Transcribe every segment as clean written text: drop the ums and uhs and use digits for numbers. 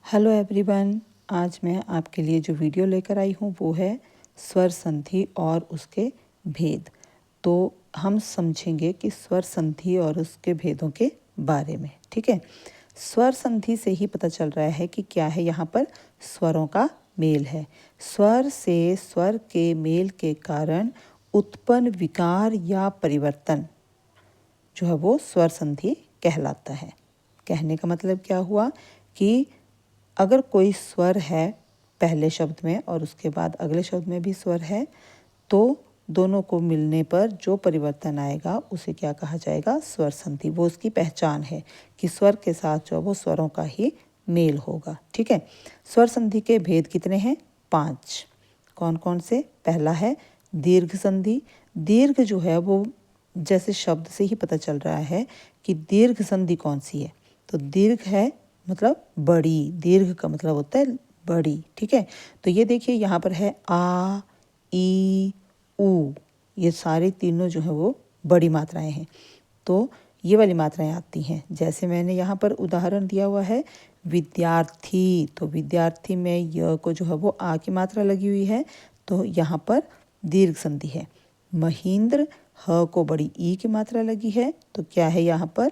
Hello everyone. आज मैं आपके लिए जो वीडियो लेकर आई हूँ वो है स्वर संधि और उसके भेद। तो हम समझेंगे कि स्वर संधि और उसके भेदों के बारे में। ठीक है, स्वर संधि से ही पता चल रहा है कि क्या है, यहाँ पर स्वरों का मेल है। स्वर से स्वर के मेल के कारण उत्पन्न विकार या परिवर्तन जो है वो स्वर संधि कहलाता है। कहने का मतलब क्या हुआ कि अगर कोई स्वर है पहले शब्द में और उसके बाद अगले शब्द में भी स्वर है, तो दोनों को मिलने पर जो परिवर्तन आएगा उसे क्या कहा जाएगा, स्वर संधि। वो उसकी पहचान है कि स्वर के साथ जो वो स्वरों का ही मेल होगा। ठीक है, स्वर संधि के भेद कितने हैं? 5। कौन कौन से? पहला है दीर्घ संधि। दीर्घ जो है वो जैसे शब्द से ही पता चल रहा है कि दीर्घ संधि कौन सी है, तो दीर्घ है मतलब बड़ी। दीर्घ का मतलब होता है बड़ी। ठीक है, तो ये देखिए यहाँ पर है आ, ई, ऊ, ये सारे तीनों जो है वो बड़ी मात्राएं हैं। तो ये वाली मात्राएं आती हैं। जैसे मैंने यहाँ पर उदाहरण दिया हुआ है विद्यार्थी, तो विद्यार्थी में य को जो है वो आ की मात्रा लगी हुई है, तो यहाँ पर दीर्घ संधि है। महेंद्र, ह को बड़ी ई की मात्रा लगी है, तो क्या है, यहाँ पर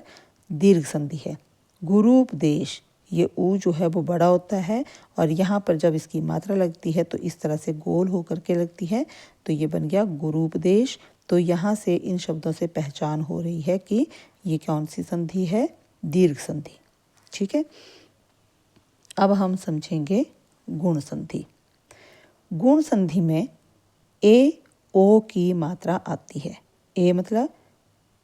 दीर्घ संधि है। गुरूपदेश, ये ऊ जो है वो बड़ा होता है और यहाँ पर जब इसकी मात्रा लगती है तो इस तरह से गोल होकर के लगती है, तो ये बन गया गुरूपदेश। तो यहाँ से इन शब्दों से पहचान हो रही है कि ये कौन सी संधि है, दीर्घ संधि। ठीक है, अब हम समझेंगे गुण संधि। गुण संधि में ए ओ की मात्रा आती है। ए मतलब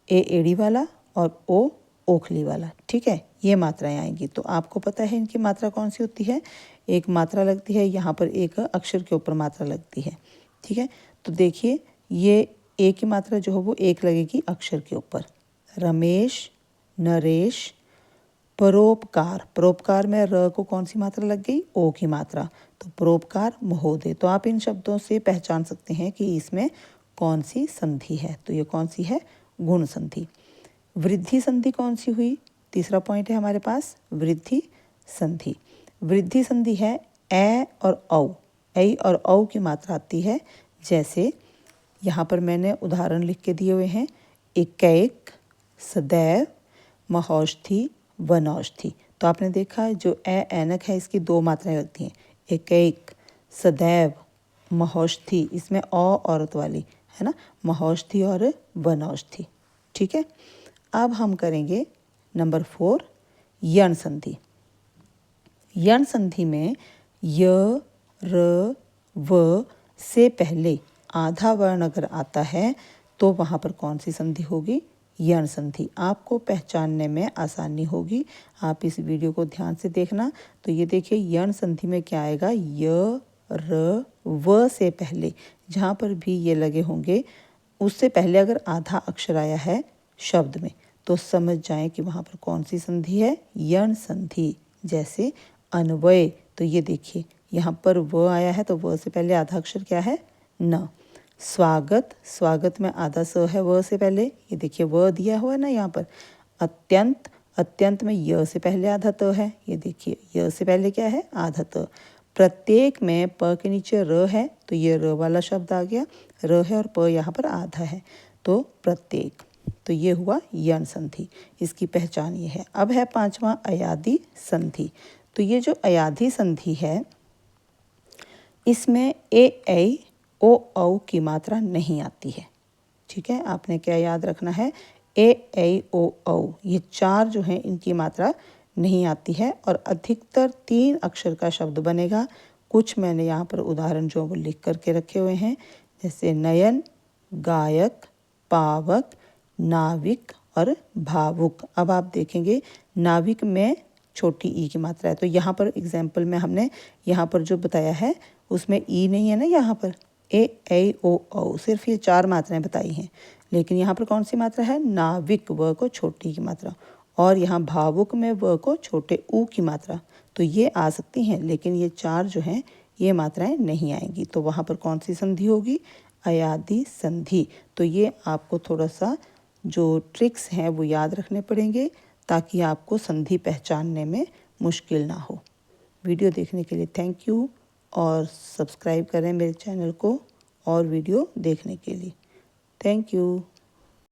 ए एड़ी वाला और ओ ओखली वाला। ठीक है, ये मात्राएं आएंगी। तो आपको पता है इनकी मात्रा कौन सी होती है? एक मात्रा लगती है, यहाँ पर एक अक्षर के ऊपर मात्रा लगती है। ठीक है, तो देखिए ये ए की मात्रा जो है वो एक लगेगी अक्षर के ऊपर। रमेश, नरेश, परोपकार। परोपकार में र को कौन सी मात्रा लग गई? ओ की मात्रा, तो परोपकार महोदय। तो आप इन शब्दों से पहचान सकते हैं कि इसमें कौन सी संधि है। तो ये कौन सी है? गुण संधि। वृद्धि संधि कौन सी हुई? तीसरा पॉइंट है हमारे पास वृद्धि संधि। वृद्धि संधि है ए और औ। ऐ और औ की मात्रा आती है। जैसे यहाँ पर मैंने उदाहरण लिख के दिए हुए हैं, एकैक, सदैव, महौषधि, वनौषधि। तो आपने देखा जो ए ऐनक है इसकी दो मात्राएं लगती हैं, एकैक, सदैव, महौषधि। इसमें औ औरत वाली है ना, महौषधि और वनौषधि। ठीक है, अब हम करेंगे नंबर 4 यण संधि। यण संधि में य, र, व से पहले आधा वर्ण अगर आता है तो वहाँ पर कौन सी संधि होगी? यण संधि। आपको पहचानने में आसानी होगी, आप इस वीडियो को ध्यान से देखना। तो ये देखिए यण संधि में क्या आएगा, य, र, व से पहले जहाँ पर भी ये लगे होंगे उससे पहले अगर आधा अक्षर आया है शब्द में तो समझ जाएं कि वहाँ पर कौन सी संधि है, यण संधि। जैसे अन्वय, तो ये देखिए यहाँ पर व आया है तो व से पहले आधा अक्षर क्या है? न। स्वागत, स्वागत में आधा स है व से पहले, ये देखिए व दिया हुआ है ना यहाँ पर। अत्यंत, अत्यंत में य से पहले आधा त है, ये देखिए य से पहले क्या है? आधा त। प्रत्येक में प के नीचे र है तो ये र वाला शब्द आ गया, र है और प यहाँ पर आधा है तो प्रत्येक। तो ये हुआ यण संधि, इसकी पहचान ये है। अब है 5वां अयादि संधि। तो ये जो अयादि संधि है इसमें ए ऐ ओ औ की मात्रा नहीं आती है। ठीक है, आपने क्या याद रखना है? ए ऐ ओ औ, ये 4 जो हैं इनकी मात्रा नहीं आती है और अधिकतर 3 अक्षर का शब्द बनेगा। कुछ मैंने यहाँ पर उदाहरण जो वो लिख करके रखे हुए हैं, जैसे नयन, गायक, पावक, नाविक और भावुक। अब आप देखेंगे नाविक में छोटी ई की मात्रा है, तो यहाँ पर एग्जाम्पल में हमने यहाँ पर जो बताया है उसमें ई नहीं है ना, यहाँ पर ए ऐ ओ औ, सिर्फ ये 4 मात्राएं बताई हैं। लेकिन यहाँ पर कौन सी मात्रा है? नाविक, व को छोटी की मात्रा, और यहाँ भावुक में व को छोटे ऊ की मात्रा। तो ये आ सकती हैं, लेकिन ये 4 जो हैं ये मात्राएं नहीं आएंगी। तो वहाँ पर कौन सी संधि होगी? अयादि संधि। तो ये आपको थोड़ा सा जो ट्रिक्स हैं वो याद रखने पड़ेंगे ताकि आपको संधि पहचानने में मुश्किल ना हो। वीडियो देखने के लिए थैंक यू और सब्सक्राइब करें मेरे चैनल को और वीडियो देखने के लिए। Thank you.